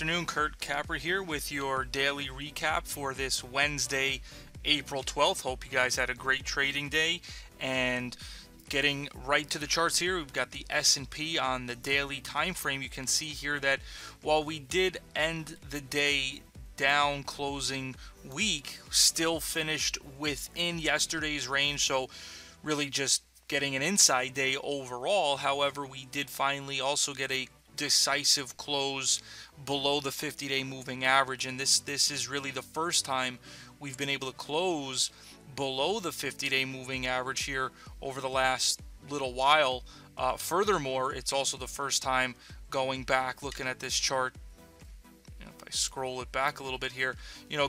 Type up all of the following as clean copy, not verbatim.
afternoon, Capra here with your daily recap for this Wednesday, April 12th. Hope you guys had a great trading day. And getting right to the charts here, we've got the S&P on the daily time frame. You can see here that while we did end the day down closing week, still finished within yesterday's range. So really just getting an inside day overall. However, we did finally also get a decisive close below the 50-day moving average, and this is really the first time we've been able to close below the 50-day moving average here over the last little while. Furthermore, it's also the first time going back, looking at this chart, if I scroll it back a little bit here,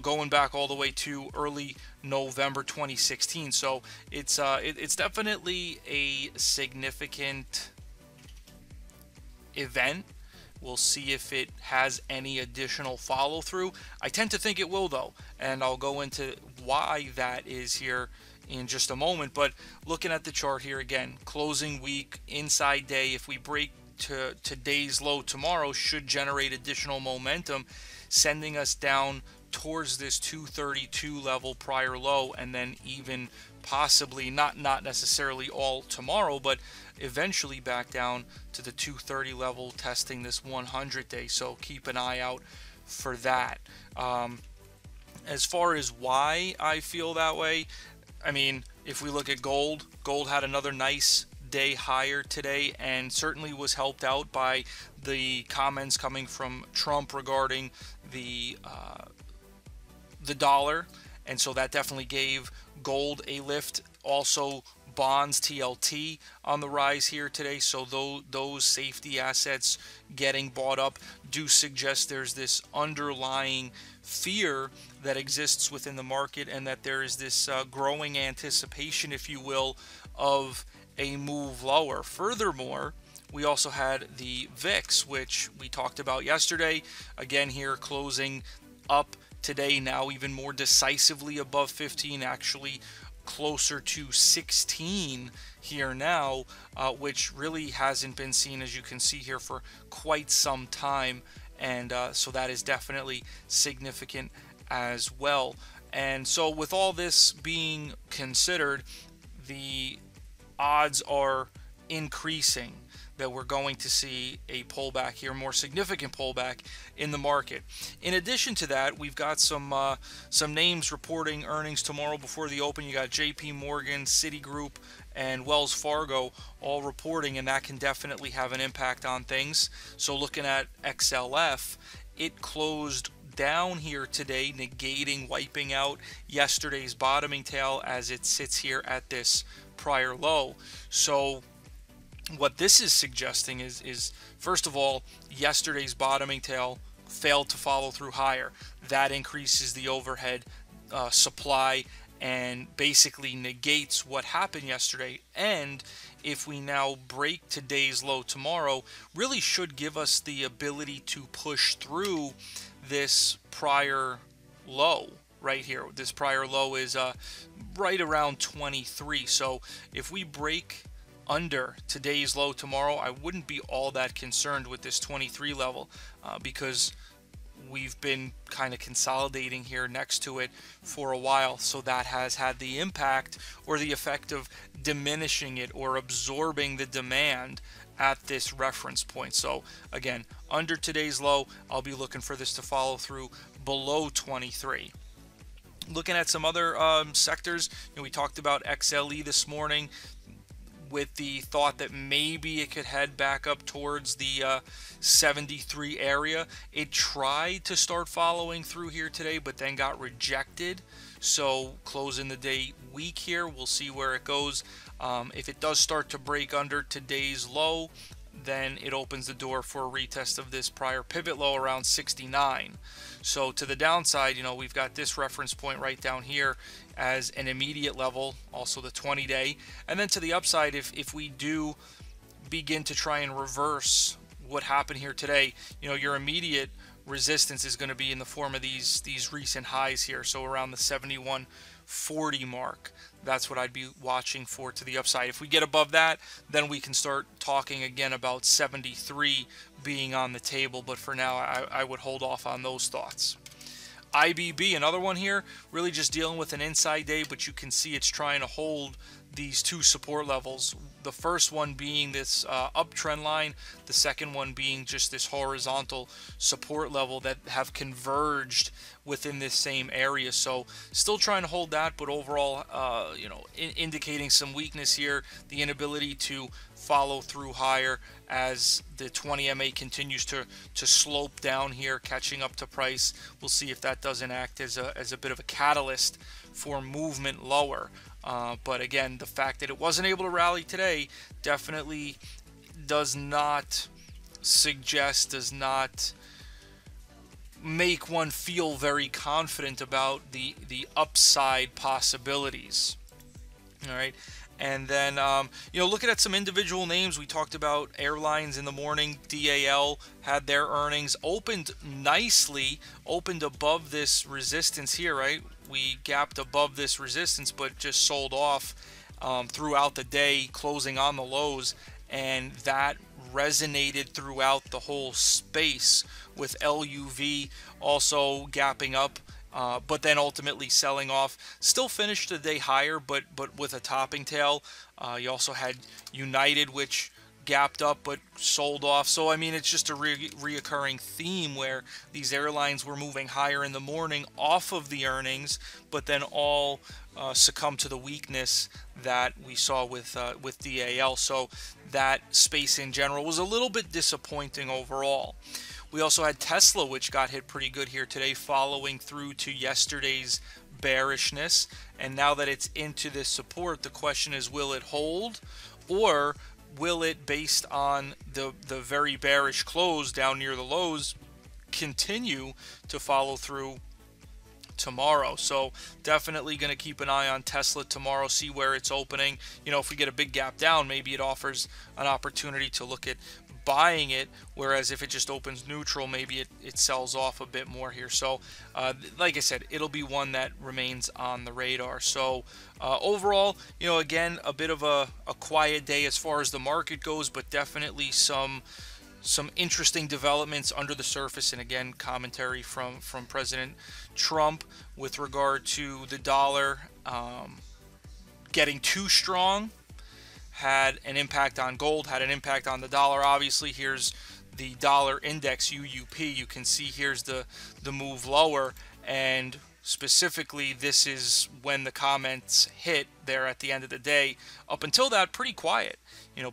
going back all the way to early November 2016. So it's definitely a significant event. We'll see if it has any additional follow through. I tend to think it will, though, and I'll go into why that is here in just a moment. But looking at the chart here again, closing week, inside day, if we break to today's low tomorrow, should generate additional momentum, sending us down towards this 232 level prior low, and then even possibly not necessarily all tomorrow, but eventually back down to the 230 level, testing this 100 day. So keep an eye out for that. As far as why I feel that way, I mean, if we look at gold had another nice day higher today, and certainly was helped out by the comments coming from Trump regarding the dollar, and so that definitely gave gold a lift. Also, bonds, TLT, on the rise here today. So those safety assets getting bought up do suggest there's this underlying fear that exists within the market, and that there is this growing anticipation, if you will, of a move lower. Furthermore, we also had the VIX, which we talked about yesterday. Again here, closing up today, now even more decisively above 15, actually closer to 16 here now, which really hasn't been seen, as you can see here, for quite some time. And so that is definitely significant as well. And so with all this being considered, the odds are increasing that we're going to see a pullback here, more significant pullback in the market. In addition to that, we've got some names reporting earnings tomorrow before the open. You got JP Morgan, Citigroup, and Wells Fargo all reporting, and that can definitely have an impact on things. So looking at XLF, it closed down here today, wiping out yesterday's bottoming tail as it sits here at this prior low. So what this is suggesting is first of all, yesterday's bottoming tail failed to follow through higher. That increases the overhead supply and basically negates what happened yesterday. And if we now break today's low tomorrow, really should give us the ability to push through this prior low right here. This prior low is right around 23. So if we break under today's low tomorrow, I wouldn't be all that concerned with this 23 level because we've been kind of consolidating here next to it for a while. So that has had the impact or the effect of diminishing it or absorbing the demand at this reference point. So again, under today's low, I'll be looking for this to follow through below 23. Looking at some other sectors, we talked about XLE this morning, with the thought that maybe it could head back up towards the 73 area. It tried to start following through here today, but then got rejected. So closing the day weak here. We'll see where it goes. If it does start to break under today's low, then it opens the door for a retest of this prior pivot low around 69. So to the downside, we've got this reference point right down here as an immediate level, also the 20-day. And then to the upside, if we do begin to try and reverse what happened here today, your immediate resistance is going to be in the form of these recent highs here. So around the 40 mark. That's what I'd be watching for to the upside. If we get above that, then we can start talking again about 73 being on the table. But for now, I would hold off on those thoughts. IBB, another one here, really just dealing with an inside day, but you can see it's trying to hold these two support levels. The first one being this uptrend line, the second one being just this horizontal support level that have converged within this same area. So still trying to hold that, but overall, indicating some weakness here, the inability to follow through higher as the 20 MA continues to slope down here, catching up to price. We'll see if that doesn't act as a bit of a catalyst for movement lower. But again, the fact that it wasn't able to rally today definitely does not suggest, does not make one feel very confident about the upside possibilities. All right. And then, looking at some individual names, we talked about airlines in the morning. DAL had their earnings, opened nicely, opened above this resistance here, right? We gapped above this resistance, but just sold off throughout the day, closing on the lows. And that resonated throughout the whole space, with LUV also gapping up. But then ultimately selling off. Still finished the day higher, but with a topping tail. You also had United, which gapped up but sold off. So I mean, it's just a reoccurring theme where these airlines were moving higher in the morning off of the earnings, but then all succumb to the weakness that we saw with DAL. So that space in general was a little bit disappointing overall. We also had Tesla, which got hit pretty good here today, following through to yesterday's bearishness. And now that it's into this support, the question is, will it hold, or will it, based on the very bearish close down near the lows, continue to follow through tomorrow? So definitely going to keep an eye on Tesla tomorrow, see where it's opening. If we get a big gap down, maybe it offers an opportunity to look at buying it, whereas if it just opens neutral, maybe it sells off a bit more here. So like I said, it'll be one that remains on the radar. So overall, again, a bit of a quiet day as far as the market goes, but definitely some interesting developments under the surface. And again, commentary from President Trump with regard to the dollar getting too strong had an impact on gold, had an impact on the dollar. Obviously, here's the dollar index, UUP. You can see here's the move lower, and specifically, this is when the comments hit there at the end of the day. Up until that, pretty quiet,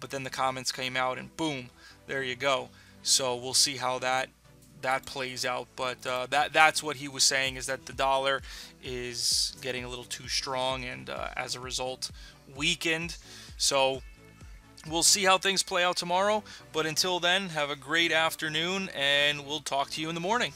but then the comments came out, and boom, there you go. So we'll see how that plays out. But that's what he was saying, is that the dollar is getting a little too strong, and as a result, weakened. So we'll see how things play out tomorrow. But until then, have a great afternoon, and we'll talk to you in the morning.